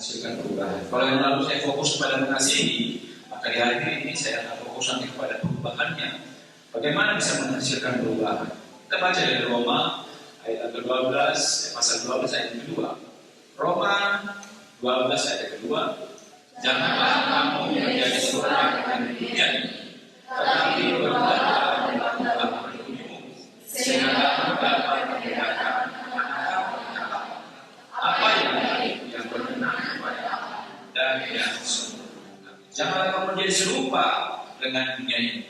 menghasilkan perubahan. Kalau yang lalu saya fokus pada mengasihi, maka di hari ini saya akan fokus nanti kepada perubahannya. Bagaimana bisa menghasilkan perubahan? Kita baca dari Roma ayat 12, pasal 12 ayat kedua. Roma 12 ayat kedua. Janganlah kamu menjadi seorang yang demikian, tetapi berubahlah dengan perilakumu, sehingga kamu dapat membedakan apa yang baik, yang berkenan kepada Allah dan yang sempurna. Janganlah kamu menjadi serupa dengan dunia ini.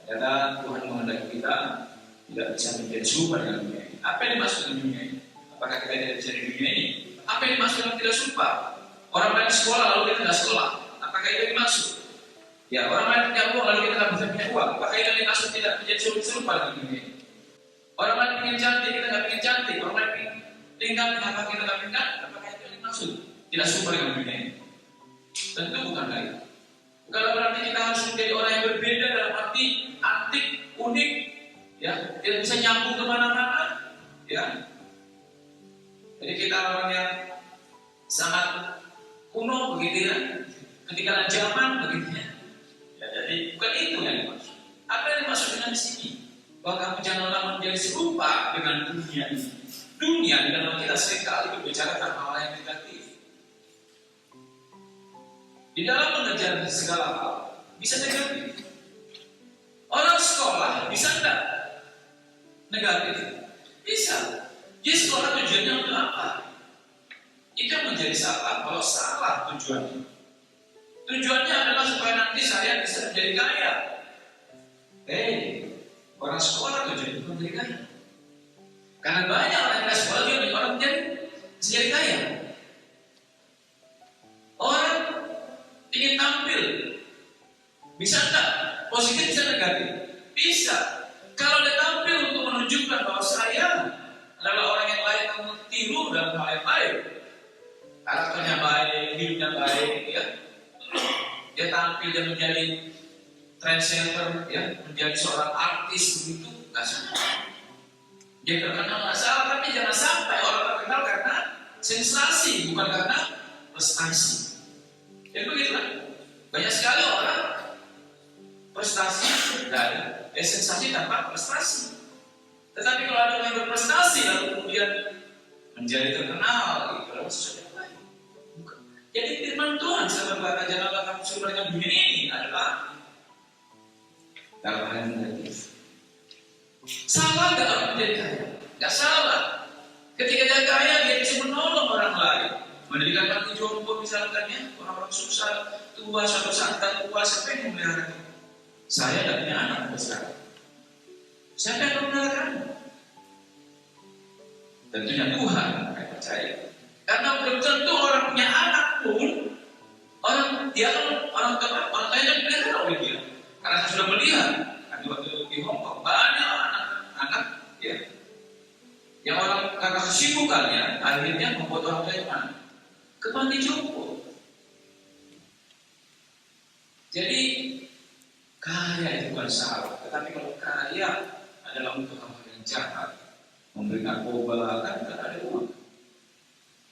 Karena Tuhan menghendaki kita tidak bisa menjadi serupa dengan dunia ini. Apa yang dimaksud dengan dunia ini? Apakah kita tidak bisa di dunia ini? Apa yang dimaksud dengan tidak serupa? Orang lain sekolah lalu kita tidak sekolah. Apakah itu yang dimaksud? Ya, orang lain punya uang lalu kita tidak bisa punya uang. Apakah itu yang dimaksud tidak menjadi serupa dengan dunia ini? Orang lain ingin cantik, kita tidak ingin cantik. Orang lain ingin tinggal, kenapa kita tidak tinggal? Apakah itu yang dimaksud? Tidak serupa dengan dunia ini? Tentu bukan itu. Bukan berarti kita harus menjadi orang yang berbeda dalam arti antik, unik, ya, tidak bisa nyambung kemana-mana, ya. Jadi kita orang yang sangat kuno begitu ya, ketinggalan zaman begitu ya. Ya, jadi bukan itu yang dimaksud. Apa yang dimaksud dengan di sini? Bahwa kamu janganlah menjadi serupa dengan dunia ini. Dunia di dalam kita sekali berbicara tentang hal yang negatif. Di dalam mengejar segala hal bisa negatif. Orang sekolah bisa enggak negatif? Bisa. Jadi sekolah tujuannya untuk apa? Itu menjadi salah. Kalau salah tujuannya, tujuannya adalah supaya nanti saya bisa menjadi kaya. Orang sekolah tujuannya untuk menjadi kaya. Karena banyak orang yang sekolah juga orang menjadi kaya. Orang ingin tampil, bisa enggak? Positif bisa negatif? Bisa. Kalau dia tampil untuk menunjukkan bahwa saya adalah orang yang layak kamu tiru dalam hal yang baik, karakternya baik, hidupnya baik, ya. Dia tampil dan menjadi trendsetter, ya, menjadi seorang artis begitu, nggak salah. Dia terkenal nggak salah, tapi jangan sampai orang terkenal karena sensasi, bukan karena prestasi. Ya begitulah. Banyak sekali orang prestasi dan sensasi tanpa prestasi. Tetapi kalau ada yang berprestasi lalu kemudian menjadi terkenal, itu adalah sesuatu yang lain. Jadi firman Tuhan saya berkata, janganlah kamu serupa dengan dunia ini adalah dalam hal yang negatif. Salah nggak orang menjadi kaya? Nggak salah. Ketika dia kaya dia bisa menolong orang lain. Mendirikan panti jompo misalkan ya, orang-orang susah, tua, suatu saat tua, siapa yang memelihara kamu? Saya tidak punya anak besar. Siapa yang memelihara? Tentunya Tuhan, saya percaya. Karena belum tentu orang punya anak pun, orang kaya dan memelihara oleh dia. Karena saya sudah melihat, kan waktu di Hongkong banyak anak-anak ya, yang orang karena kesibukannya akhirnya membuat orang tua yang mana? Ke panti jompo. Jadi kaya itu bukan salah, tetapi kalau kaya adalah untuk hal yang jahat, memberi narkoba, kan ada uang.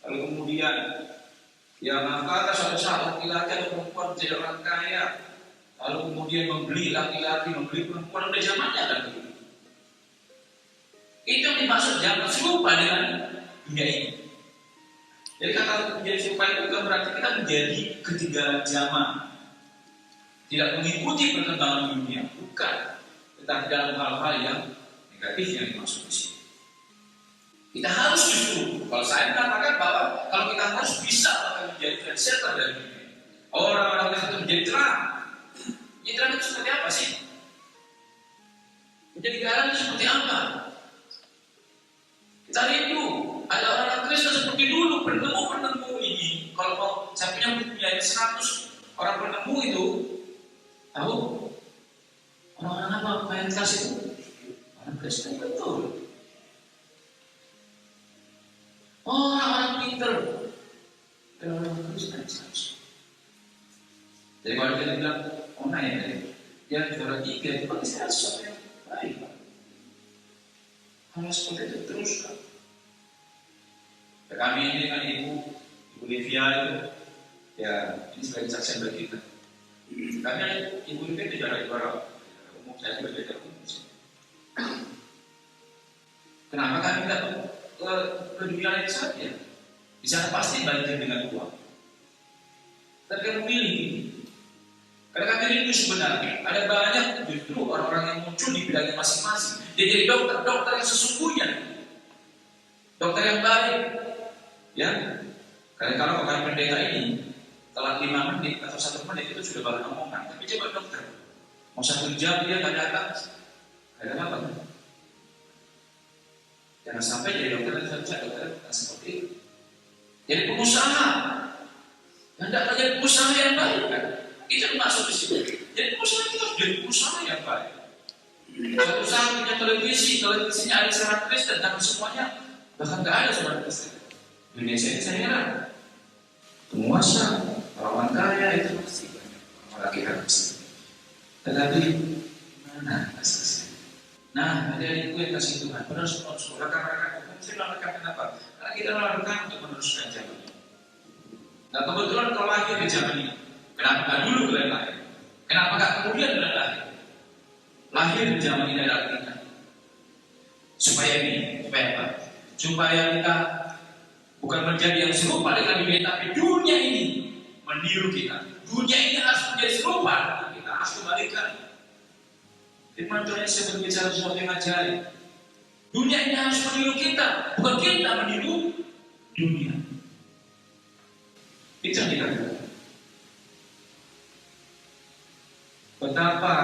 Lalu kemudian yang mengangkat suatu saat laki-laki atau perempuan menjadi orang kaya, lalu kemudian membeli laki-laki, membeli perempuan, udah zamannya kan begitu. Itu yang dimaksud jangan serupa dengan dunia ini. Jadi kata menjadi serupa itu bukan berarti kita menjadi ketinggalan zaman, tidak mengikuti perkembangan dunia, bukan. Tetapi dalam hal-hal yang negatif yang dimaksud di sini. Kita harus justru, kalau saya mengatakan bahwa kalau kita harus bisa menjadi trendsetter dari dunia, orang-orang itu menjadi terang. Ya terang itu seperti apa sih? Menjadi garam itu seperti apa? Kita rindu ada orang Kristen seperti dulu penemu ini. Kalau mau saya punya bukunya 100 orang penemu itu, tahu orang-orang apa mayoritas itu? Orang Kristen betul. Orang-orang pinter dan orang Kristen saja. Jadi kalau kita bilang, oh nah ya, yang juara 3 itu bagi saya sesuatu yang baik. Hal seperti itu teruskan. Kami ini dengan ibu Olivia itu, ya ini sebagai kesaksian bagi kita. Karena Ibu Olivia itu juara umum, saya juga juara umum. Kenapa kami tidak ke dunia lain saja? Di sana pasti banjir dengan uang. Tapi kami memilih ini. Karena kami rindu sebenarnya ada banyak justru orang-orang yang muncul di bidangnya masing-masing. Dia jadi dokter yang sesungguhnya, dokter yang baik, ya. Karena kalau kami pendeta ini telat 5 menit atau 1 menit itu sudah baru omongan. Tapi coba dokter, mau 1 jam dia nggak datang, ada apa? Jangan sampai jadi dokter bukan seperti itu. Jadi pengusaha, hendaklah jadi pengusaha yang baik kan? Itu masuk di situ. Jadi pengusaha kita harus jadi pengusaha yang baik. Suatu saat punya televisinya ada secara Kristen, tapi semuanya bahkan nggak ada secara Kristen. Indonesia ini saya heran. Penguasa, orang kaya itu pasti banyak orang lagi harus. Tetapi mana asasnya? Nah, ada itu yang kasih Tuhan. Penerus rekan-rekan, saya rekan kenapa? Karena kita rekan untuk meneruskan zaman ini. Nah kebetulan kalau lahir di zaman ini, kenapa nggak dulu kalian lahir? Kenapa nggak kemudian kalian lahir? Lahir di zaman ini adalah kita. Supaya apa? Supaya kita bukan menjadi yang serupa dengan dunia, tapi dunia ini meniru kita. Dunia ini harus menjadi serupa dengan kita, harus kembalikan. Firman Tuhan yang saya berbicara sesuatu yang ajaib. Dunia ini harus meniru kita, bukan kita meniru dunia. Itu yang kita lakukan. Betapa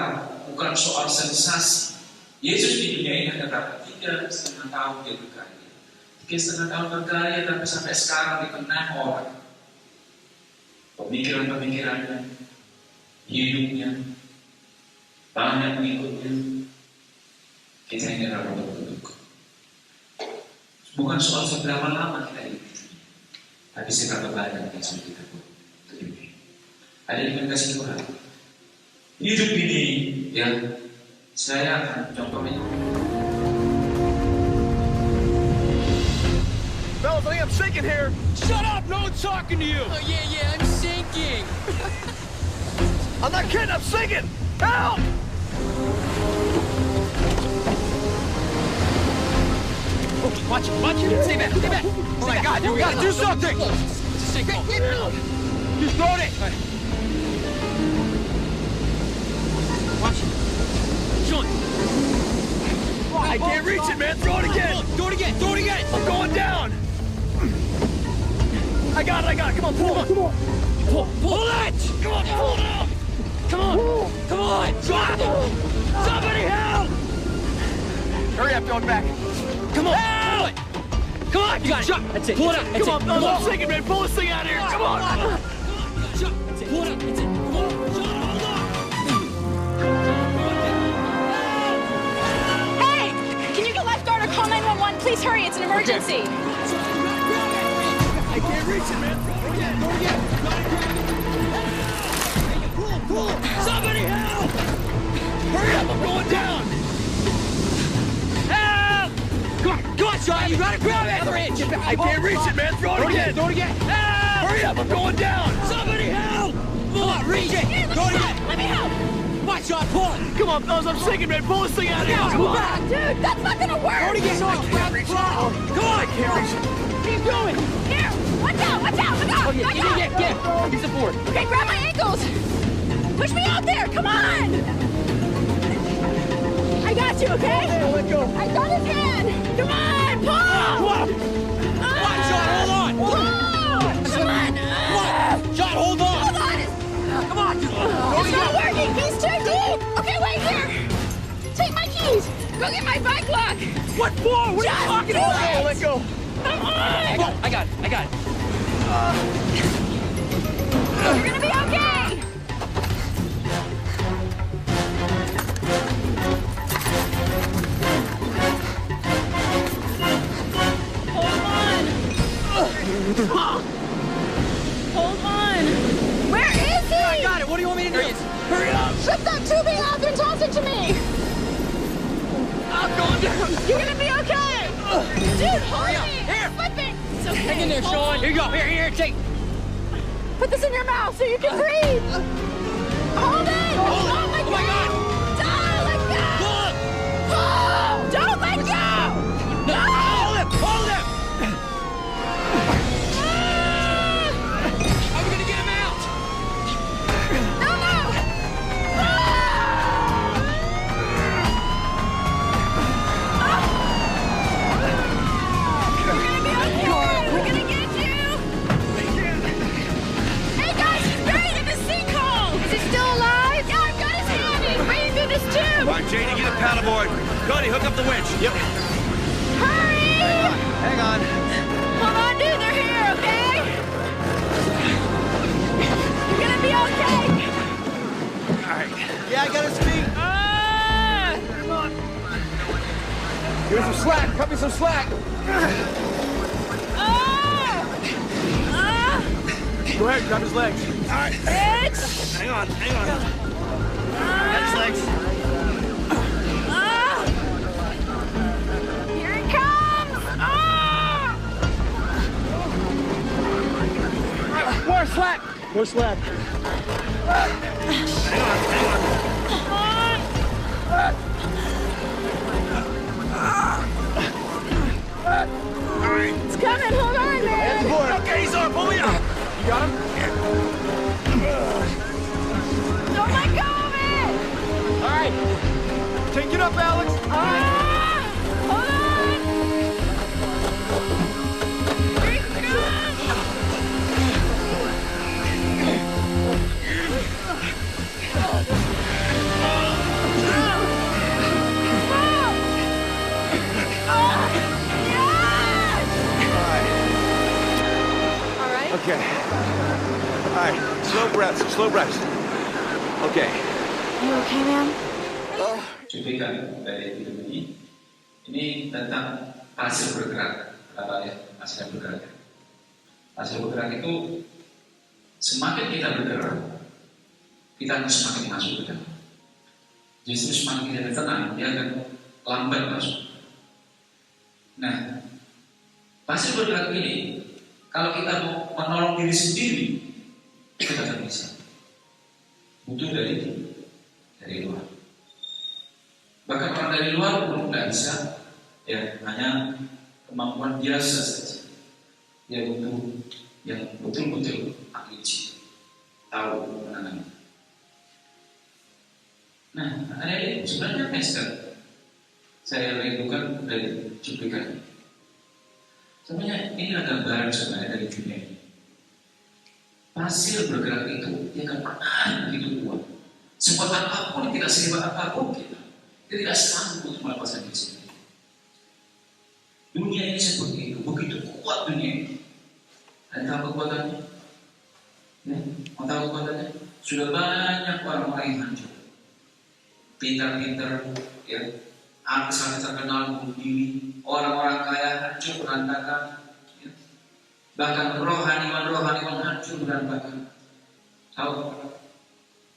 bukan soal sensasi. Yesus di dunia ini katakan 3,5 tahun dia berkarya. 3,5 tahun berkarya, tapi sampai sekarang dikenal orang. Pemikiran-pemikirannya, hidupnya, banyak mengikutnya. Kita ini adalah bentuk. Bukan soal seberapa lama kita hidup, tapi seberapa banyak yang sudah kita buat. Ada yang kasih Tuhan. Hidup ini, ya, saya akan contohnya. Fellas, I think I'm sinking here. Shut up! No one's talking to you! Oh, yeah, I'm sinking. I'm not kidding, I'm sinking! Help! Oh, watch it! Stay back! Oh my God, dude, we gotta do something! Stay calm. Just throwing it! Watch it. Sean! I can't reach it, man! Throw it again! Do it again! I'm going down! I got it! Come on, pull it! Pull it! Come on, pull it out! Come on! Drop it! Somebody help! Hurry up, going back. Come on! Help! Come on! You got it! That's it! Pull it out! That's Come it! on, I'm sinking, man! Pull this thing out of here! Come on! That's it! Pull it out! That's it! Come on! Sean, hold on! Hey! Can you get lifeguard or call 911? Please hurry, it's an emergency. I can't reach it, man! Throw it again! Pull! Somebody help! Hurry up, I'm going down! Help! Come on, Sean! You gotta grab it! Another inch! I can't reach it, man! Throw it again! Help! Hurry up, I'm going down! Somebody help! Come on, reach it! Here, Throw it again! let me help. Come on, Sean, pull it! Come on, fellas, I'm sinking, man! Pull this thing out of here! Come on! Dude, that's not gonna work. Throw it again! Sean, grab it! Come on! I can't reach it! Keep going! Here, watch out! Oh, yeah, get it! Use the board! Okay, grab my ankles. Push me out there, come on. I got you, okay? Let go! I got his hand. Come on, pull. Come on! Come on, Sean, hold on! Pull. Come on. Come on! Sean, hold on! Hold on. Come on! It's not working. He's too deep. Okay, wait here. Take my keys. Go get my bike lock. What for? What are you Just talking do about? it. Let go! Come on. I got it! You're gonna be okay. Hold on. Where is he? I got it! What do you want me to do? Hurry up! Rip that tubing off and toss it to me. I'm going down! You're gonna be okay. Dude, hold me. Here. Slipping. So Hang in there, Sean. Here you go. Here, take. Put this in your mouth so you can breathe. Hold it. Hold it. Don't let Oh go. my God. Don't let go. Pull. Pull. Don't let go. No, hold him. Hold him. How are we gonna get him out? No, no. We're gonna be okay. We're gonna get you. Hey guys, he's buried in the sinkhole. Is he still alive? Yeah, I've got his hand. He's breathing through this tube. All right, Janie, get a paddleboard. Cody, hook up the winch. Yep. Hurry! Hang on. Hold on, dude. They're here, okay? You're gonna be okay. All right. Yeah, I got his feet. Ah! Here's some slack. Cut me some slack. Ah! Ah! Go ahead, grab his legs. All right. It's... Hang on. Ah! Got his legs. Ah! Here it comes! Ah! More slack. More slack. All right. It's coming, hold on, man! Okay, he's on. Pull me up. You got him? Don't let go of it! All right. Take it up, Alex. Ah! Hold on! Here it comes! Okay. All right. Slow breaths. Okay. You okay, man? Cuplikan dari video ini tentang hasil bergerak, apa ya, hasil bergerak. Hasil bergerak itu semakin kita bergerak, kita akan semakin masuk ke dalam. Justru semakin kita tenang, dia akan lambat masuk. Nah, hasil bergerak ini, kalau kita mau menolong diri sendiri, kita akan bisa. Butuh dari luar. Bahkan orang dari luar pun nggak bisa, ya hanya kemampuan biasa saja. Dia butuh yang betul-betul ahli tahu menangani. Nah, ada ini sebenarnya Mister, saya rindukan dari cuplikan. Sebenarnya ini adalah gambaran sebenarnya dari dunia ini. Pasir bergerak itu, dia akan pernah begitu kuat. Sekuat apapun, tidak sehebat apapun kita tidak sanggup untuk melepaskan diri sendiri. Dunia ini seperti itu, begitu kuat dunia ini. Ada tahu kekuatannya? Ya, mau tahu kekuatannya? Sudah banyak orang-orang yang hancur, pintar-pintar, ya, artis-artis terkenal bunuh diri, orang-orang kaya hancur berantakan, ya. Bahkan rohaniwan hancur berantakan. Tahu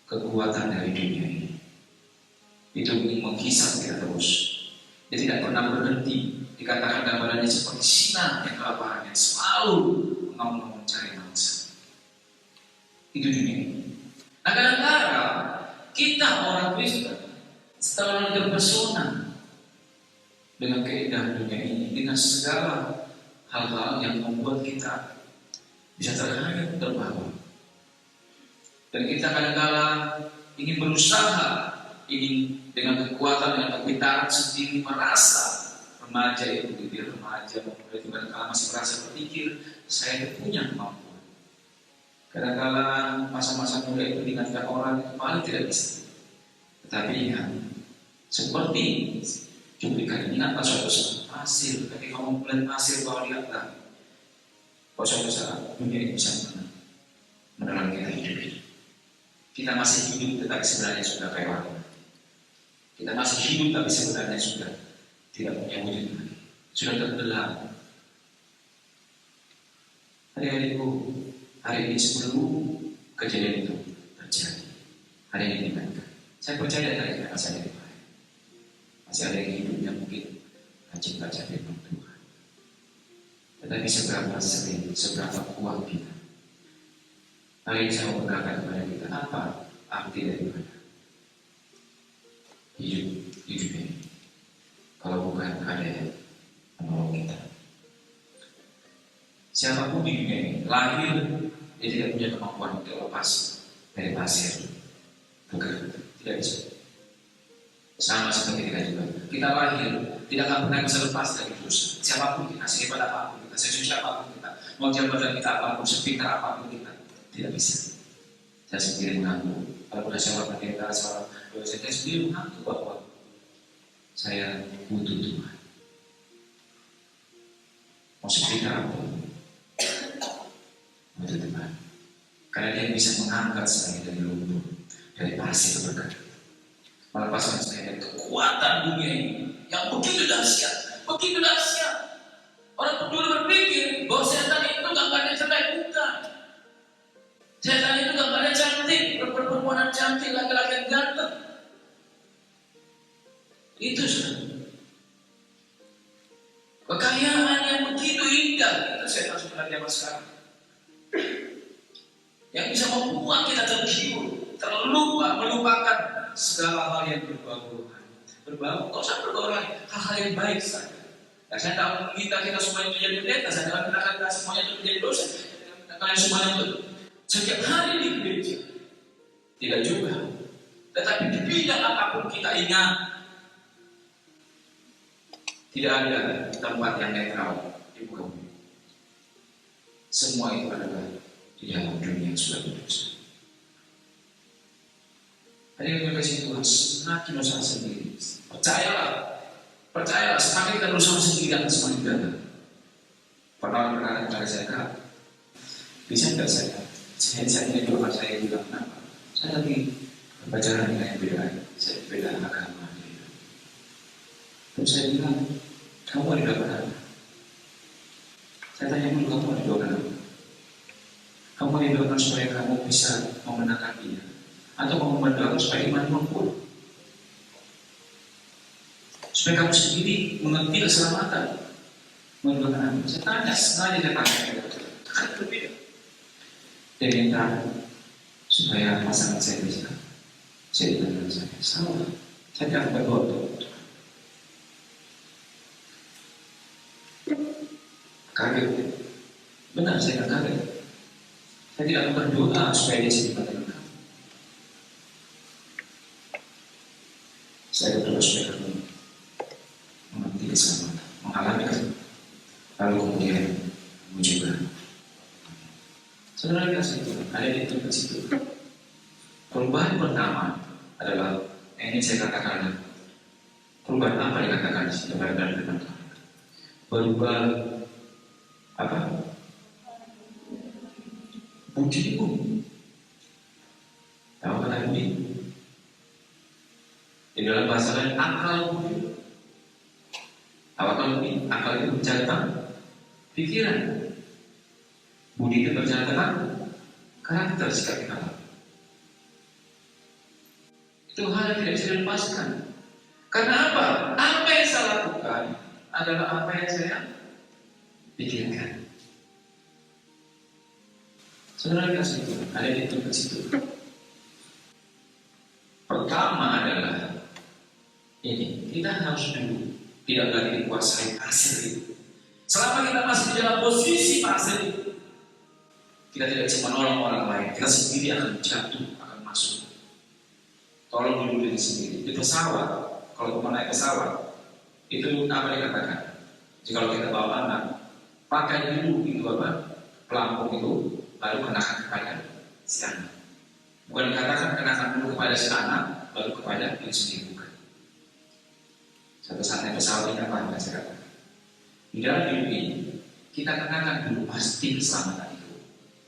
kekuatan dari dunia ini? Itu ingin menghisap kita terus. Dia tidak pernah berhenti. Dikatakan gambarannya seperti sinar yang kelaparan yang selalu mengaum mencari mangsa. Itu dunia ini. Nah, kadang-kadang kita orang Kristen setelah terpesona dengan keindahan dunia ini, dengan segala hal-hal yang membuat kita bisa terhanyut terbawa. Dan kita kadang-kadang ingin berusaha, ingin dengan kekuatan, dengan kepintaran sendiri merasa remaja itu, dia remaja, pemuda itu kadang-kadang masih merasa berpikir saya punya kemampuan. Kadang-kadang masa-masa muda itu diingatkan orang itu paling tidak bisa. Tetapi ya, seperti cuplikan ini, ingatlah suatu saat hasil, ketika kamu melihat hasil bahwa lihatlah bahwa suatu saat dunia ini bisa menelan kita hidup ini. Kita masih hidup tetapi sebenarnya sudah lewat. Kita masih hidup tapi sebenarnya sudah tidak punya wujud lagi, sudah tenggelam. Adik-adikku, hari ini sebelum kejadian itu terjadi, hari ini diingatkan. Saya percaya dari kata saya di baik. Masih ada yang hidup yang mungkin rajin baca firman Tuhan. Tetapi seberapa sering, seberapa kuat kita. Hari ini saya mau berkata kepada kita, apa arti daripada hidup ini? Kalau bukan ada yang menolong kita. Siapapun di dunia ini lahir, dia tidak punya kemampuan untuk lepas dari pasir. Bukan, tidak bisa. Sama seperti kita juga. Kita lahir, tidak akan pernah bisa lepas dari dosa. Siapapun kita, sehebat apapun kita, sesuci apapun kita, mau jabatan kita apapun, sepintar apapun kita, tidak bisa. Saya sendiri mengaku, kalau sudah saya berkata seorang dosen, saya sendiri mengaku bahwa saya butuh Tuhan. Mau sepintar apapun, butuh Tuhan. Karena dia bisa mengangkat saya dari lumpur, dari pasir berkata. Melepaskan saya dari kekuatan dunia ini yang begitu dahsyat, begitu dahsyat. Orang dulu berpikir bahwa setan itu gambarnya jelek, bukan. Setan itu gambarnya cantik, perempuan cantik, laki-laki yang ganteng. Itu sudah. Kekayaan yang begitu indah, itu setan sebenarnya zaman sekarang. Yang bisa membuat kita tergiur, terlupa, melupakan segala hal yang berbau rohani. Berbau, kok usah berbau rohani, hal-hal yang baik saja. Nah, saya tahu kita semua itu jadi pendeta, saya tidak menyatakan kita semuanya itu menjadi dosen, saya tidak menyatakan kalian semuanya itu setiap hari di gereja. Tidak juga. Tetapi di bidang apapun kita ingat, tidak ada tempat yang netral di muka bumi. Semua itu adalah di dalam dunia yang sudah berdosa. Ada yang berkasih Tuhan, semakin usaha sendiri. Percayalah, semakin kita berusaha sendiri akan semakin gagal. Pernah berkata kepada saya, Kak, bisa tidak saya ini doa saya juga kenapa? Saya lagi berbicara dengan yang beda, saya beda agama. Terus saya bilang, kamu ada doa apa? Saya tanya dulu, kamu ada doa apa? Kamu didoakan supaya kamu bisa memenangkan dia, atau kamu mendoakan supaya imanmu kuat, supaya kamu sendiri mengerti keselamatan. Mendoakan apa? Saya tanya, sengaja saya tanya, kan berbeda. Dia minta supaya pasangan saya bisa jadi dengan saya. Salah, saya tidak berdoa untuk kaget. Benar, saya tidak kaget. Saya tidak berdoa supaya dia jadi dengan kamu. Saya berdoa supaya kamu mengerti keselamatan, mengalami keselamatan. Lalu kemudian kamu juga. Saudara kasih Tuhan, ada di tempat situ. Perubahan pertama adalah ini saya katakan. Perubahan apa yang dikatakan di situ pada firman Tuhan? Berubah apa? Budimu. Tahu kata budi? Di dalam bahasa lain akal budi. Tahu akal budi? Akal itu berbicara tentang pikiran. Budi itu berbicara tentang karakter sikap kita. Itu hal yang tidak bisa dilepaskan. Karena apa? Apa yang saya lakukan adalah apa yang saya pikirkan. Saudara kasih Tuhan, ada di tempat situ. Pertama adalah ini, kita harus dulu tidak lagi dikuasai pasir itu. Selama kita masih di dalam posisi pasir itu, kita tidak bisa menolong orang lain. Kita sendiri akan jatuh, akan masuk. Tolong dulu diri sendiri. Di pesawat, kalau mau naik pesawat, itu apa dikatakan? Jika kita bawa anak, pakai dulu itu apa? Pelampung itu. Lalu kenakan kepada si anak. Bukan dikatakan kenakan dulu kepada si anak, lalu kepada diri sendiri, bukan. Satu saat naik pesawat ini apa yang saya katakan? Di dalam hidup ini, kita kenakan dulu pasti keselamatan itu.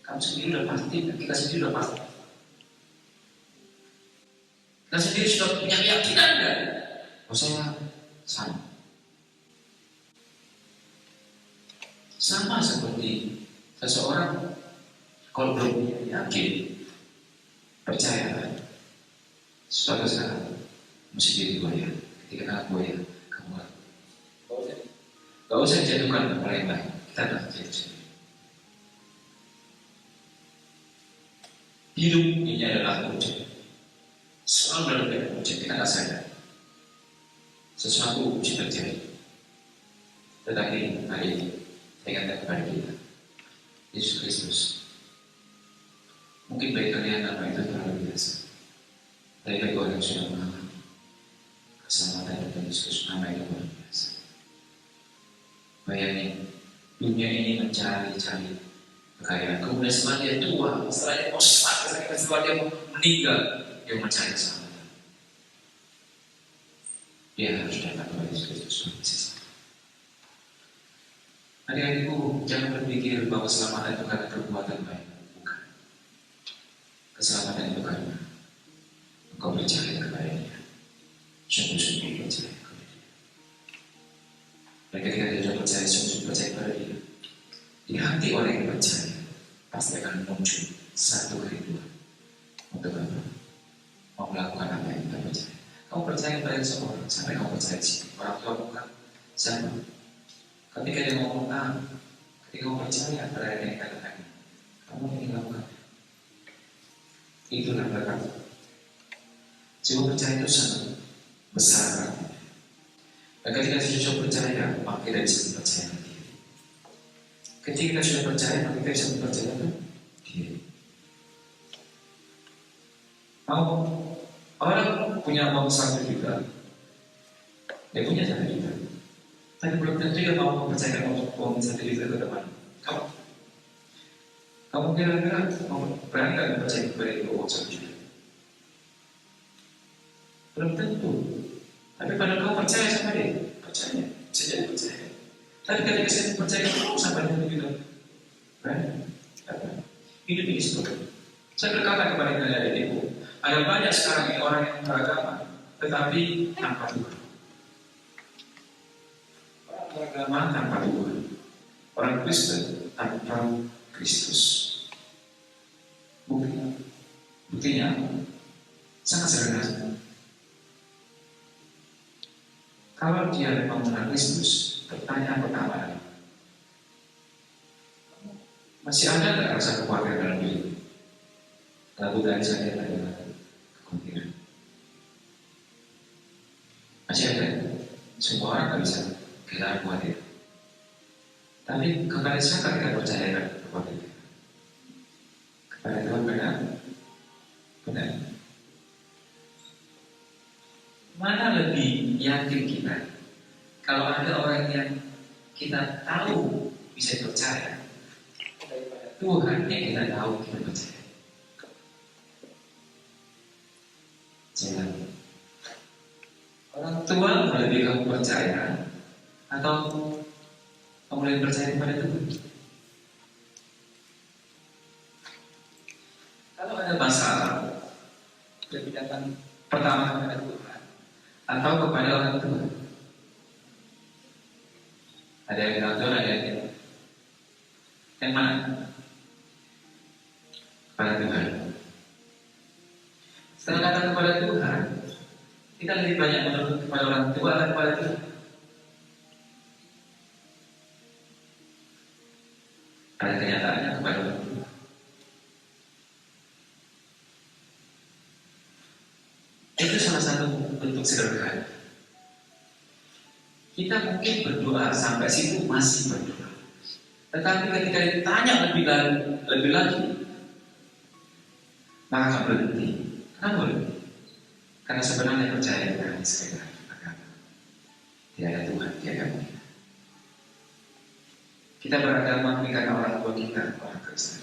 Kamu sendiri sudah pasti, dan kita sendiri sudah pasti. Kita sendiri sudah punya keyakinan dan saya sama. Sama seperti seseorang kalau belum yakin, percaya, suatu saat mesti jadi buaya. Ketika anak buaya, kamu gak usah dijatuhkan oleh yang baik. kita adalah diri sendiri. Hidup ini adalah ujian. Selalu dalam ujian, kita nggak sadar. Sesuatu ujian terjadi. Tetapi hari ini, saya ingatkan kepada kita, Yesus Kristus. Mungkin bagi kalian nama itu terlalu biasa. Tapi bagi orang yang sudah mengalami keselamatan dari Yesus, nama itu luar biasa. Bayangin, dunia ini mencari-cari kekayaan. Kemudian setelah dia tua, setelah dia mau sakit, setelah dia mau meninggal, dia mencari keselamatan. Dia harus datang kepada Yesus Kristus. Adik-adikku, jangan berpikir bahwa keselamatan itu karena perbuatan baik. Bukan. Keselamatan itu karena engkau percaya kepada Dia. Sungguh-sungguh percaya kepada Dia. Dan ketika dia sudah percaya, sungguh-sungguh percaya kepada Dia, di hati orang yang percaya pasti akan muncul satu kerinduan untuk apa? Mau melakukan apa yang kita percaya. Kamu percaya kepada seseorang sampai kamu percaya di sini. Orang tua bukan sama. Ketika dia ngomong ketika kamu percaya pada yang dikatakan, kamu ingin lakukan. Itulah berkat. Jiwa percaya itu sangat besar. Dan ketika kita sudah percaya, maka kita bisa percaya diri. Ketika kita sudah percaya, maka kita bisa percaya diri. Orang punya uang 1 juta, dia punya 1 juta. Tapi belum tentu dia mau mempercayakan uang 1 juta ke depan. Kamu kira-kira berani nggak mempercayai kepada itu uang 1 juta? Belum tentu. Tapi pada kau percaya sama dia, percaya, saja percaya. Tapi ketika saya percaya kamu sampai dengan itu, berani? Hidup ini seperti itu. Saya berkata kepada kalian ibu, ada banyak sekarang ini orang yang beragama, tetapi tanpa Tuhan. Orang beragama tanpa Tuhan. Orang Kristen tanpa Kristus. Buktinya sangat sederhana. Kalau dia memang mengenal Kristus, pertanyaan pertama, masih ada nggak rasa kekhawatiran dalam diri? Lalu dari saya adalah kekhawatiran. Masih ada. Semua orang nggak bisa kehilangan khawatir. Tapi kepada siapa kita percayakan kekhawatiran? Kepada Tuhan benar. Benar. Mana lebih yakin kita? Kalau ada orang yang kita tahu bisa percaya daripada Tuhan yang kita tahu kita percaya. Jangan. Orang tua lebih kamu percaya atau kamu lebih percaya kepada Tuhan? Kalau ada masalah, lebih datang pertama kepada Tuhan atau kepada orang tua? Ada yang bilang Tuhan, ada yang mana? Kepada Tuhan. Setelah datang kepada Tuhan, kita lebih banyak menurut kepada orang tua atau kepada Tuhan? Pada kenyataannya kepada orang tua. Itu salah satu bentuk sederhana. Kita mungkin berdoa sampai situ masih berdoa. Tetapi ketika ditanya lebih lagi, maka berhenti. Kenapa berhenti? Karena sebenarnya percaya dengan sekedar agama. Tidak ada Tuhan, tidak ada kita. Kita beragama karena orang tua kita orang Kristen.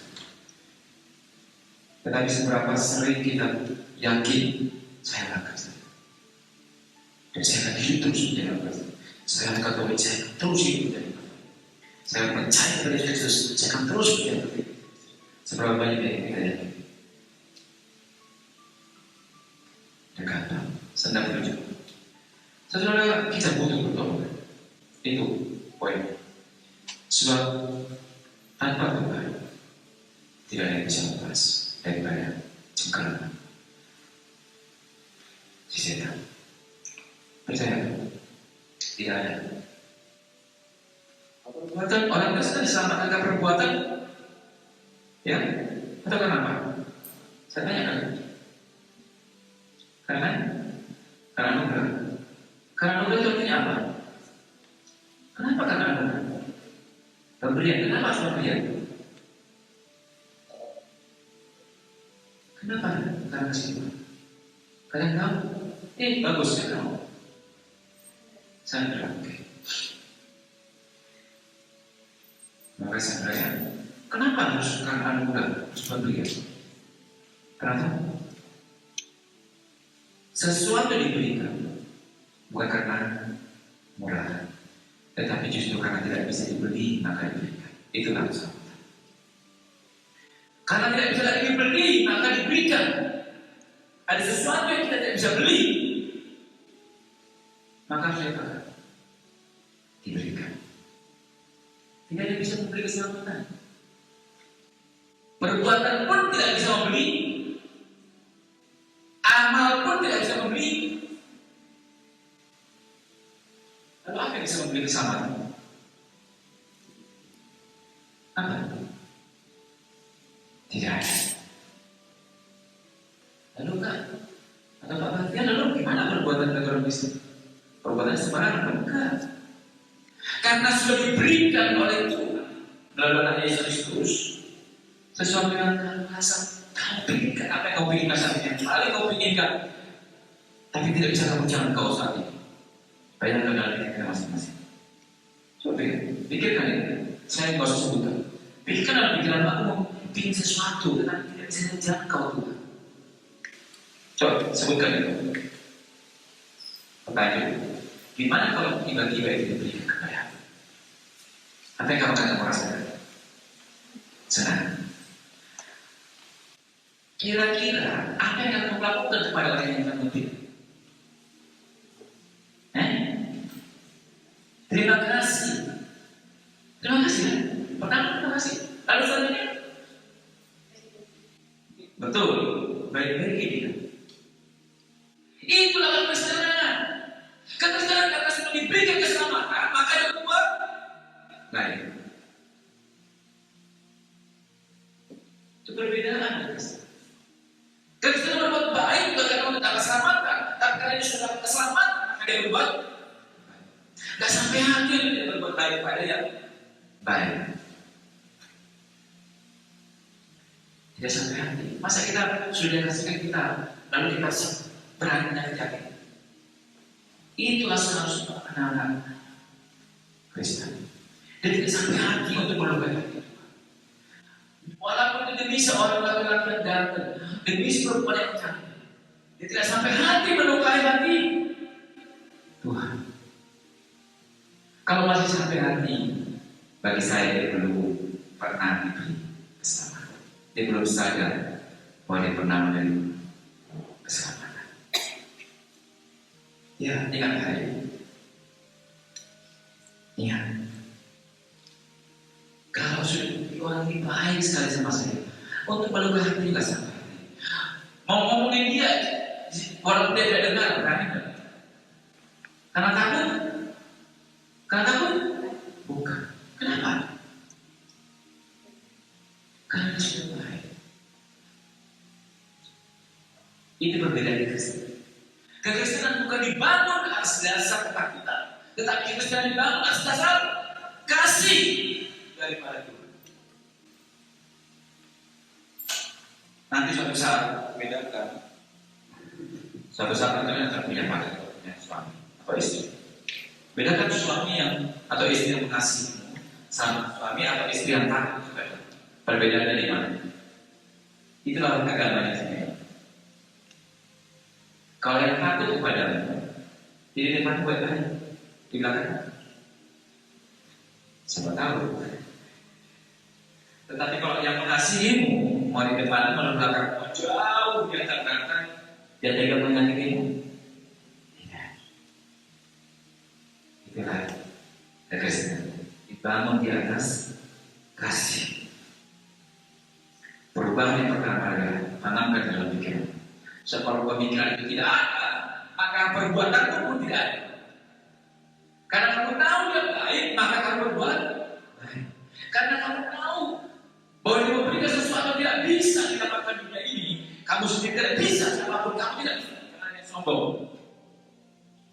Tetapi seberapa sering kita yakin saya akan Kristen, dan saya akan hidup terus menjadi orang Kristen. Saya akan Katolik, saya akan terus hidup menjadi Katolik. Saya akan percaya kepada Kristus, saya akan terus menjadi Katolik. Seberapa banyak yang kita yakin? Dekat, sedang menuju. Saudara, kita butuh bertobat. Itu poin. Sebab tanpa Tuhan tidak ada yang bisa lepas daripada cengkeraman si setan. Percaya? Tidak ada. Perbuatan orang Kristen diselamatkan karena perbuatan, ya, atau kenapa? Saya tanya kan? Karena anugerah. Karena anugerah itu artinya apa? Kenapa karena anugerah? Pemberian. Kenapa harus pemberian? Kenapa? Karena kasih Tuhan. Kalian tahu? Bagus ya kamu. Saya bilang, oke. Maka saya bertanya, kenapa harus karena anugerah harus pemberian? Kenapa? Sesuatu diberikan bukan karena murah, tetapi justru karena tidak bisa dibeli maka diberikan. Itulah keselamatan. Karena tidak bisa lagi dibeli maka diberikan. Ada sesuatu yang kita tidak bisa beli, maka siapa? Diberikan. Tidak ada yang bisa membeli keselamatan. Perbuatan pun tidak bisa membeli. Amal pun tidak bisa membeli. Lalu apa yang bisa membeli keselamatan? Apa? Tidak ada. Lalu kan? Atau Pak Bastian, lalu gimana perbuatan negara Kristen? Perbuatan sembarangan? Bukan. Karena sudah diberikan oleh Tuhan melalui anak Yesus Kristus sesuatu yang merasa kamu inginkan apa yang kamu inginkan saat ini, yang paling kamu inginkan, tapi tidak bisa kamu jangan kau saat ini. Bayangkan dalam diri kita masing-masing. Coba pikirkan ini. Saya nggak usah sebutkan. Pikirkan dalam pikiran aku ingin sesuatu, tetapi tidak bisa dijangkau Tuhan. Coba sebutkan itu. Pertanyaan. Gimana kalau tiba-tiba itu diberikan kepada aku? Apa yang kamu akan merasakan? Senang. Kira-kira apa yang akan kamu lakukan kepada orang yang kamu beri? Terima kasih. Terima kasih. Pertama, terima kasih. Lalu selanjutnya? Betul. Baik-baik dia. Itulah kekristenan. Kekristenan karena sudah diberikan keselamatan, maka dia berbuat baik. Itu perbedaan. Kekristenan berbuat baik bukan karena mendapat keselamatan, tapi karena dia sudah keselamatan, maka dia berbuat baik. Gak sampai hati dia berbuat baik pada yang baik. Tidak sampai hati. Masa kita sudah kasihkan kita, lalu kita berani menyakiti? Itulah seharusnya anak-anak Kristen. Dia tidak sampai hati untuk melukai hati. Walaupun itu demi seorang laki-laki yang ganteng, demi perempuan yang cantik, dia tidak sampai hati melukai hati Tuhan. Kalau masih sampai hati, bagi saya dia belum pernah diberi keselamatan. Dia belum sadar bahwa dia pernah menerima keselamatan. Ya, ingat hari ini. Ingat. Kalau sudah orang ini baik sekali sama saya, untuk melukai hati juga sampai hati. Mau ngomongin dia, walaupun dia tidak dengar, berani kan? Karena takut. Karena takut? Bukan. Kenapa? Karena sudah baik. Itu perbedaan di Kristen. Kekristenan bukan dibangun atas dasar ketakutan, tetapi kekristenan dibangun atas dasar kasih daripada Tuhan. Nanti suatu saat bedakan. Suatu saat kalian akan punya pacar, punya suami atau istri. Bedakan suami yang atau istri yang mengasihi sama suami atau istri yang takut kepada. Perbedaannya di mana? Itulah agamanya sendiri. Kalau yang takut kepadamu, di depan baik-baik, di belakang, siapa tahu. Tetapi kalau yang mengasihimu, mau di depan, mau di belakang, mau jauh di atas belakang, dia tega menyakitimu. Tidak. Itulah kekristenan dibangun di atas kasih. Perubahan yang pertama adalah tanamkan dalam pikiran. Sebab pemikiran itu tidak ada, maka perbuatan pun tidak ada. Karena kamu tahu dia baik, maka kamu berbuat Karena kamu tahu bahwa dia memberikan sesuatu yang tidak bisa didapatkan dunia ini. Kamu sendiri tidak bisa, siapapun kamu tidak bisa. Karena dia sombong.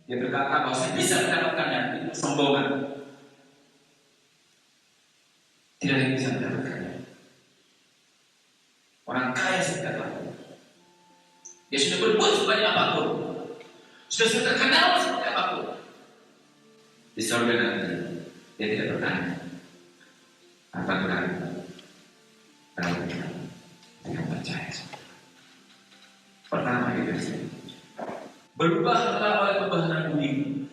Dia berkata bahwa saya bisa mendapatkannya. Itu sombongan. Tidak ada yang bisa mendapatkannya. Orang kaya sudah tahu. Dia sudah berbuat sebanyak apapun. Sudah terkenal seperti apapun. Di surga nanti dia tidak bertanya apa berani kalau tidak percaya. Pertama itu berubahlah oleh perubahan budi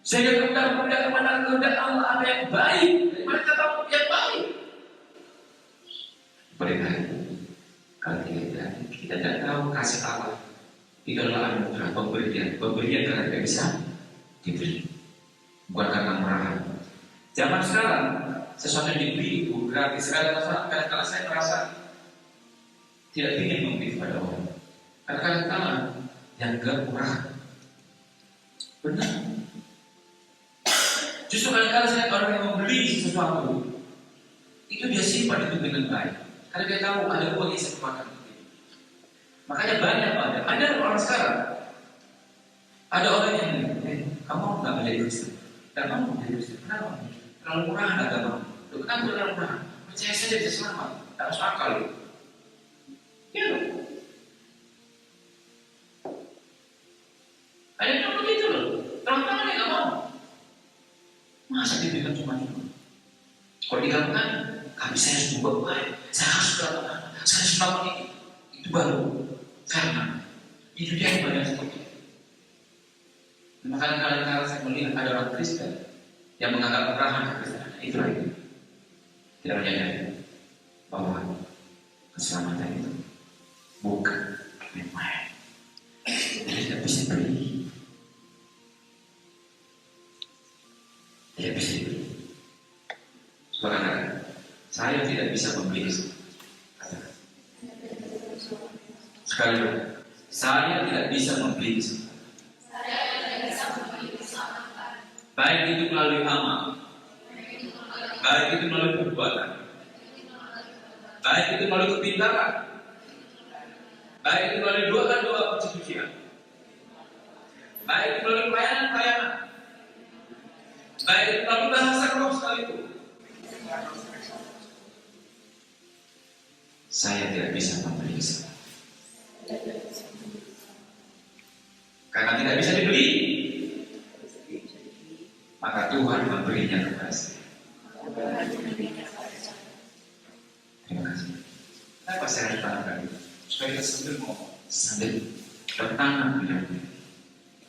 sehingga kemudian kepada kehendak Allah ada yang baik daripada kata yang baik. Perintah kalau kita tidak tahu kasih Allah itu adalah anugerah pemberian karena tidak bisa diberi. Bukan karena murahan. Zaman sekarang sesuatu yang diberi itu gratis. Kadang-kadang saya merasa tidak ingin memberi kepada orang. Karena kadang-kadang yang gak murah. Benar. Justru kadang-kadang saya orang yang membeli sesuatu itu dia simpan itu dengan baik. Karena dia tahu ada uang yang saya kemakan. Makanya banyak ada orang sekarang. Ada orang yang kamu nggak menjadi Kristen. Dan kamu menjadi Kristen, kenapa? Terlalu murah agama. Kenapa terlalu murah? Percaya saja bisa selamat. Tak masuk akal. Ya. Ada yang begitu loh. Terang-terangan dia nggak mau. Masa diberikan cuma-cuma? Kalau digabungkan, kami saya harus berbuat baik. Saya harus berbuat. Saya harus melakukan ini. Itu baru. Karena itu dia yang banyak seperti itu. Makanya kadang-kadang saya melihat ada orang Kristen yang menganggap murahan Kristen. Itu lagi tidak menyadari bahwa keselamatan itu bukan main-main. Tidak bisa beli. Tidak bisa beli. Sebagaimana saya tidak bisa membeli keselamatan. Sekali lagi, saya tidak bisa membeli keselamatan. Baik itu melalui amal, baik itu melalui perbuatan, baik itu melalui kepintaran, baik itu melalui doa puji-pujian, baik itu melalui pelayanan, baik itu melalui bahasa roh sekalipun. Saya tidak bisa membeli keselamatan. Karena tidak bisa dibeli, maka Tuhan memberinya kepada saya. Terima kasih. Kenapa saya harus tanamkan itu? Supaya kita sambil ngomong, sambil bertanam di dalam diri.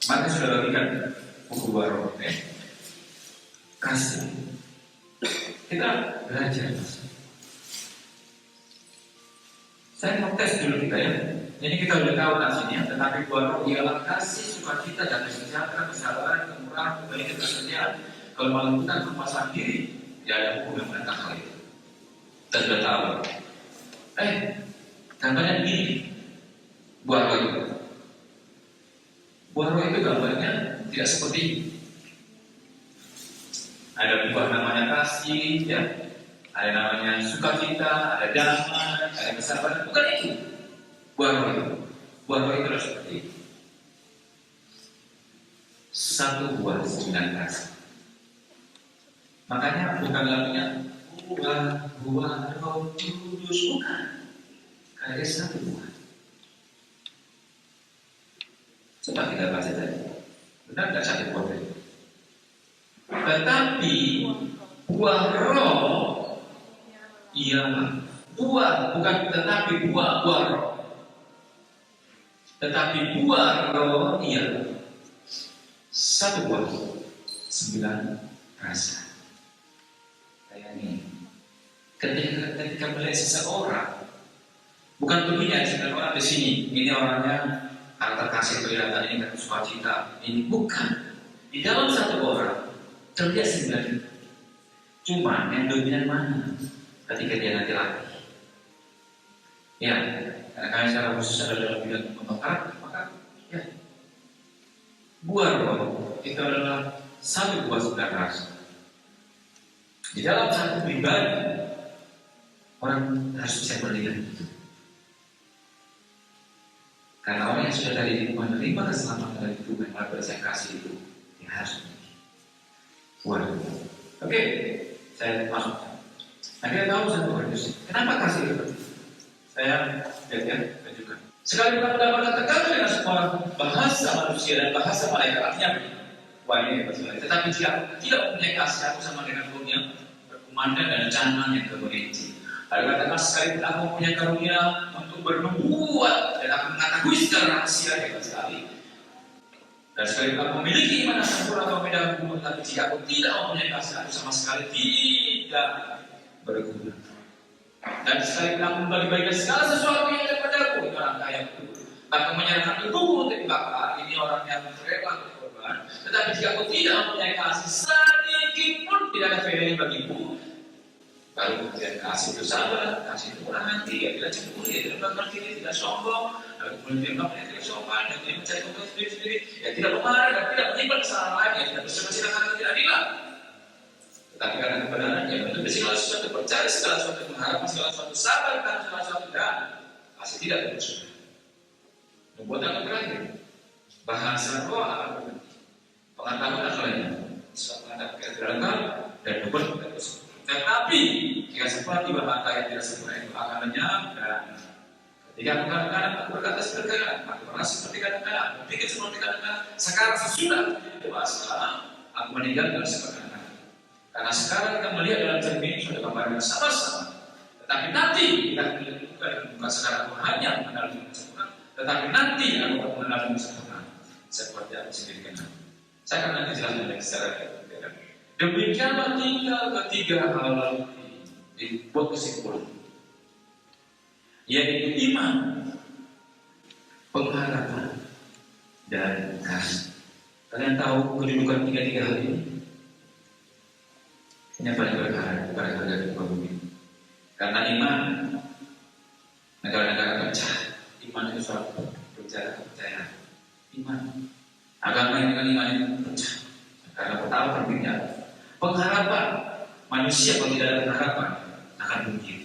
Maka sudah bagikan buku baru, kasih. Kita belajar. Saya mau tes dulu kita ya. Ini kita sudah tahu nasinya, tetapi buat ialah kasih, sukacita, dan sejahtera, kesabaran, kemurahan, kebaikan, kesetiaan, kelembutan, kepuasan diri. Tidak ada hukum yang menentang hal itu. Kita sudah tahu. Gambarnya begini. Buah roh itu. Buah roh itu gambarnya tidak seperti ini. Ada buah namanya kasih, ya. Ada namanya sukacita, ada damai, ada kesabaran. Bukan itu. Buah roh itu adalah seperti itu. Satu buah 9 rasa. Makanya bukan lagunya buah roh kudus, bukan. Karena dia satu buah. Coba kita baca tadi. Benar tidak satu buah itu? Tetapi buah roh ialah buah, bukan tetapi buah roh. Tetapi buah roh ialah satu buah 9 rasa. Kayak ini. Ketika melihat seseorang, bukan begini ada orang di sini. Ini orangnya harta kasih kelihatan, ini kan sukacita. Ini bukan. Di dalam satu orang terlihat 9. Cuma yang dominan mana? Ketika dia nanti lagi. Ya. Karena secara khusus ada dalam bidang pembakaran, maka ya buah roh itu adalah satu buah 9 rasa. Di dalam satu pribadi Orang harus bisa melihat itu. Karena orang yang sudah dari menerima keselamatan dari Tuhan, maka saya kasih itu yang harus memiliki. Waduh. Oke, saya masuk. Nah, kita tahu satu hal itu. Kenapa kasih itu? Saya lihat tunjukkan. Sekali kita mendapatkan tekanan dengan sebuah bahasa manusia dan bahasa malaikat, artinya wah ini hebat sekali. Tetapi jika tidak mempunyai kasih, aku sama dengan burung yang berkumandang dan canang yang bermerinci. Lalu katakan sekalipun aku mempunyai karunia untuk bernubuat dan aku mengetahui segala rahasia, hebat sekali. Dan sekalipun aku memiliki iman yang sempurna atau beda hukum, tapi jika aku tidak mempunyai kasih, aku sama sekali tidak berguna. Dan sekalipun aku membagi-bagikan segala sesuatu yang ada padaku, ini orang kaya itu. Aku menyerahkan tubuhku untuk dibakar, ini orang yang rela berkorban. Tetapi jika aku tidak mempunyai kasih, sedikit pun tidak ada faedahnya bagiku. Lalu kemudian kasih itu sabar, kasih itu murah hati, ya tidak cemburu, ya tidak bakar diri, tidak sombong. Lalu kemudian dia tidak sopan, dan dia mencari keuntungan sendiri-sendiri, ya tidak memarah dan tidak menyimpan kesalahan lain, ya tidak bersuka-cita karena tidak adil. Tetapi karena kebenarannya, menutupi segala sesuatu, percaya segala sesuatu, mengharapkan segala sesuatu, sabar karena segala sesuatu, dan kasih tidak bersuka. Membuat yang terakhir, bahasa roh akan berhenti, pengetahuan dan lainnya, suatu menghadapi kegagalan dan beban tidak bersuka. Tetapi jika seperti bahasa yang tidak sempurna itu akan lenyap, dan ketika kadang-kadang aku berkata seperti kadang-kadang, aku merasa seperti kadang-kadang, aku pikir seperti kadang-kadang. Sekarang sesudah menjadi dewasa, aku meninggalkan seperti kadang-kadang. Karena sekarang kita melihat dalam cermin sudah gambarnya sama-sama. Tetapi nanti kita bukan sekarang aku hanya mengenal dengan sempurna, tetapi nanti aku akan mengenal dengan sempurna seperti aku sendiri kenal. Saya akan nanti jelaskan lagi secara detail. Demikianlah tinggal ketiga hal dibuat kesimpulan, yaitu iman, pengharapan, dan kasih. Kalian tahu kedudukan tiga-tiga hal ini? Ini paling berharga pada harga bumi. Karena iman, negara-negara pecah. Iman itu suatu berbicara kepercayaan. Iman, agama yang dengan iman itu pecah. Karena pertama pentingnya pengharapan. Manusia kalau tidak ada pengharapan akan bungkit.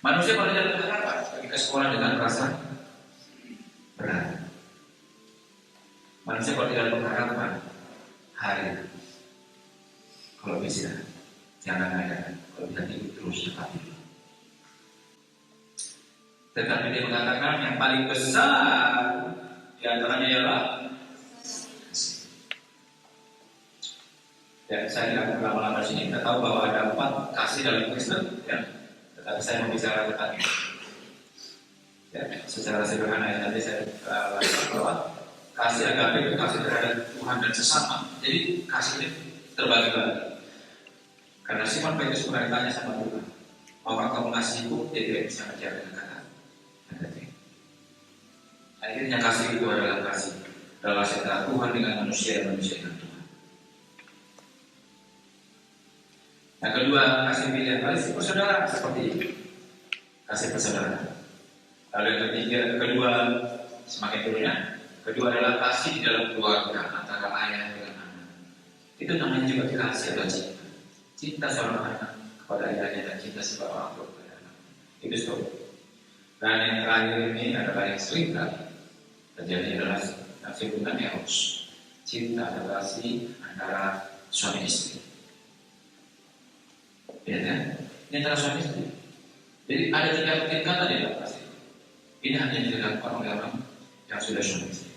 Manusia kalau tidak ada pengharapan pergi ke sekolah dengan rasa berat. Manusia kalau tidak ada pengharapan hari kalau bisa jangan ada, kalau bisa ikut terus tetapi. Tetapi dia mengatakan yang paling besar di antaranya ialah ya, saya tidak berlama-lama di sini. Kita tahu bahwa ada 4 kasih dalam Kristen, ya. Tetapi saya mau bicara tentang ini. Ya, secara sederhana ya, nanti saya lakukan bahwa kasih agape itu kasih terhadap Tuhan dan sesama. Jadi kasih ini terbagi-bagi. Karena Simon Petrus pernah ditanya sama Tuhan, maukah kau mengasihiku? Dia tidak bisa menjawab dengan kata agape. Akhirnya kasih itu adalah kasih relasi antara Tuhan dengan manusia dan manusia dengan Tuhan. Yang kedua, kasih pilihan, kasih persaudaraan seperti itu. Kasih persaudaraan. Lalu yang ketiga, kedua, semakin turunnya, kedua adalah kasih di dalam keluarga antara ayah dengan anak. Itu namanya juga kasih adalah cinta. Cinta seorang anak kepada ayahnya dan cinta seorang orang tua kepada anak. Itu sebab. Dan yang terakhir ini adalah yang sering kali terjadi adalah hubungan eros. Cinta adalah kasih antara suami istri. Ya kan? Ini antara suami istri. Jadi ada 3 tingkatan di dalam kasih. Ini hanya dilakukan oleh orang yang sudah suami istri.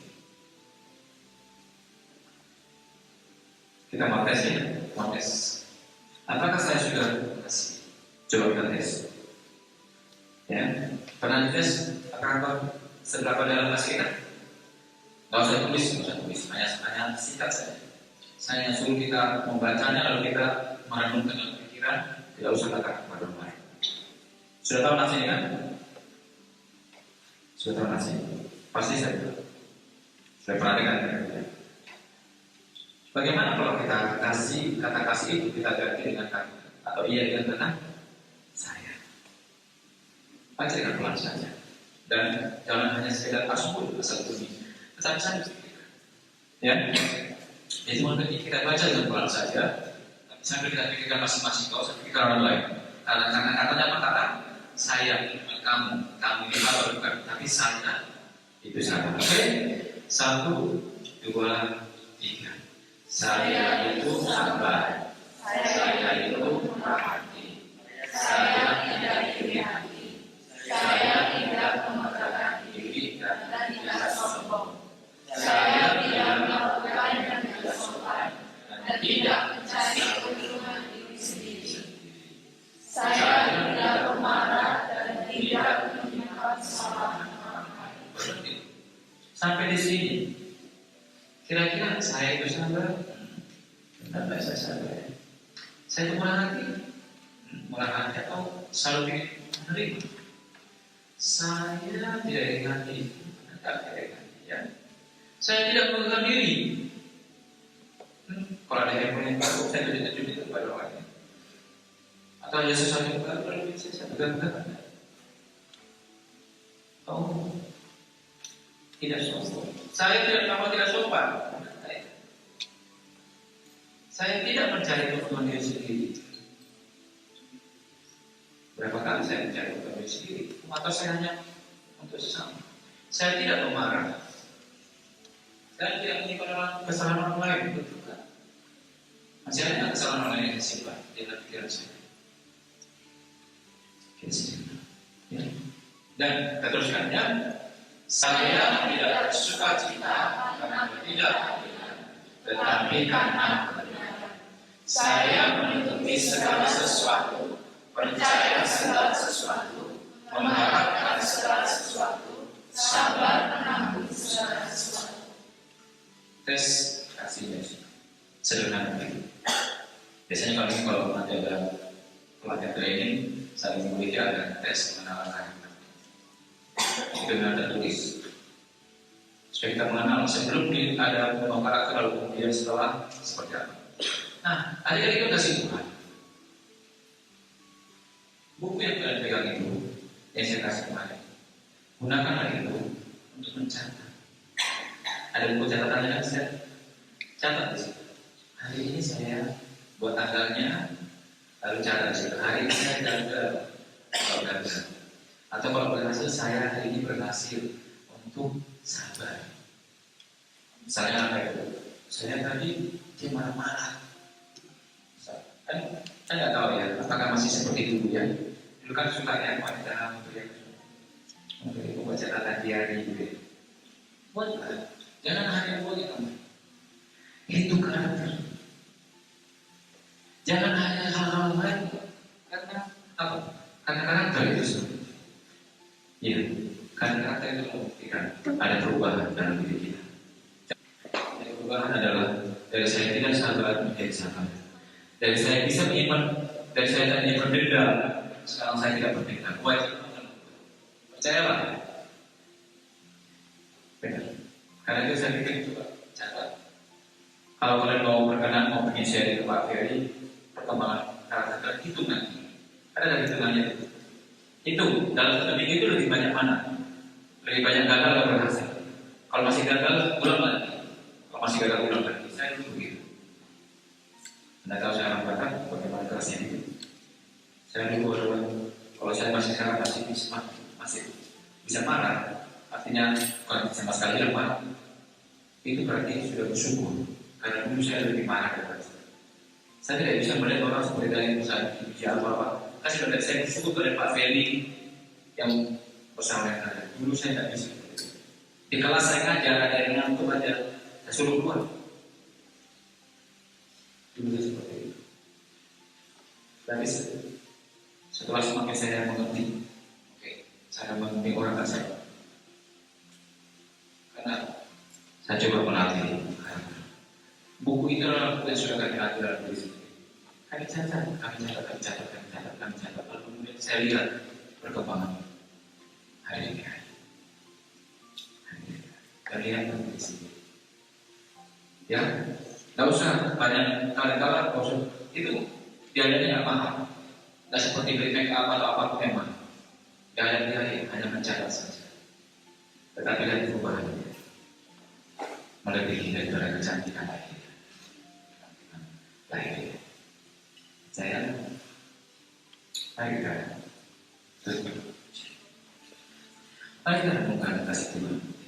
Kita mau tes ya, mau tes. Apakah saya sudah kasih? Coba kita tes. Ya, pernah tes? Apakah seberapa dalam kasih kita? Gak usah tulis, hanya singkat saja. Saya suruh kita membacanya lalu kita merenungkan dalam pikiran, tidak usah katakan kepada orang lain. Sudah tahu nasinya kan? Sudah tahu nasinya? Pasti saya tahu. Saya perhatikan. Bagaimana kalau kita kasih, kata kasih itu kita ganti dengan kata atau iya dengan kata saya? Baca dengan pelan saja. Dan jangan hanya sekedar asal bunyi. Tetapi saya ya. Jadi mungkin kita baca dengan pelan saja. Tapi sambil kita pikirkan masing-masing, kalau saya pikirkan orang lain. Karena katanya apa kata? Saya, kamu ini apa bukan? Tapi saya itu sama. Oke? 1, 2, 3. Saya itu sabar. Saya itu berhati. Saya tidak iri hati. Saya tidak memegahkan diri dan tidak sombong. Saya tidak melakukan yang tidak sopan dan tidak mencari keuntungan diri sendiri. Saya tidak pemarah dan tidak menyimpan kesalahan orang lain. Sampai di sini, kira-kira saya itu sabar? Kenapa saya sabar? Saya itu murah hati atau selalu ingin menerima? Saya tidak iri hati, ya. Saya tidak mengundurkan diri. Kalau ada handphone yang baru, saya tunjuk itu kepada orang. Atau ada sesuatu yang baru, kalau saya pegang-pegang. Oh, tidak sopan. Saya tidak sopan. Saya tidak mencari keuntungan diri sendiri. Berapa kali saya mencari keuntungan diri sendiri? Atau saya hanya untuk sesama. Saya tidak memarah. Saya tidak menyimpan kesalahan orang lain. Betul kan? Masih ada kesalahan orang lain yang simpan di dalam pikiran saya. Ya. Dan teruskannya, saya tidak bersuka cita karena tidak keadilan, tetapi karena kebenaran. Saya menutupi segala sesuatu, percaya segala sesuatu, mengharapkan segala sesuatu, sabar menanggung segala sesuatu. Tes kasih sederhana begitu. Biasanya kalau nanti ada pelatihan training, saling memiliki ada tes pengenalan karakter. Itu benar tertulis. Supaya kita mengenal sebelum ada membangun karakter lalu kemudian setelah seperti apa. Nah, adik-adik itu kasih Tuhan. Buku yang kalian pegang itu, yang saya kasih kemarin, gunakanlah itu untuk mencatat. Ada buku catatannya kan, saya catat di situ. Hari ini saya buat tanggalnya, lalu catat di situ. Hari ini saya gagal. Atau kalau berhasil, saya hari ini berhasil untuk sabar. Misalnya apa itu? Saya tadi dia marah-marah. Kan nggak tahu ya, apakah masih seperti dulu ya? Dulu kan suka ya wanita untuk membuat catatan diari gitu. Buatlah. Jangan hanya buat kamu. Itu karakter. Jangan hanya hal-hal lain. Karena apa? Karena karakter itu sendiri. Iya, karena karakter itu membuktikan ada perubahan dalam diri kita. Yang perubahan adalah dari saya tidak sabar menjadi sabar. Dari saya bisa menyimpan, dari saya tadinya berdendam, sekarang saya tidak berdendam. Wajib percayalah. Benar. Karena itu saya pikir coba catat. Kalau kalian mau berkenan, mau bikin share ke Pak Ferry, perkembangan karakter itu nanti ada hitungannya itu. Itu dalam satu minggu itu lebih banyak mana? Lebih banyak gagal atau berhasil? Kalau masih gagal, ulang lagi. Kalau masih gagal, ulang lagi. Saya dulu begitu. Anda tahu saya orang Batak, bagaimana kerasnya itu. Saya dulu kalau saya masih sekarang masih bisa marah, artinya bukan sama sekali yang marah. Itu berarti sudah bersyukur. Karena dulu saya lebih marah daripada saya tidak bisa melihat orang seperti dari usaha dipuji apa-apa. Kan sudah saya bersyukur kepada Pak Ferry yang bersama dengan saya. Dulu saya tidak bisa. Di kelas saya ngajar, ada yang ngantuk aja, saya suruh keluar. Dulu saya seperti itu. Tapi setelah semakin saya mengerti, cara membimbing orang kan saya. Karena saya coba melatih. Buku itu adalah buku yang sudah kami latih dalam diri sendiri. Kami catat. Lalu kemudian saya lihat perkembangan hari ini. Kalian di sini. Ya, tidak usah banyak kali-kali kosong. Itu biayanya nggak mahal. Tidak seperti beli make up atau apa pun yang mahal. Biaya hanya mencatat saja. Tetapi lihat perubahannya. Melebihi daripada kecantikan lahir. Saya Hai kan, mari kita renungkan kasih Tuhan.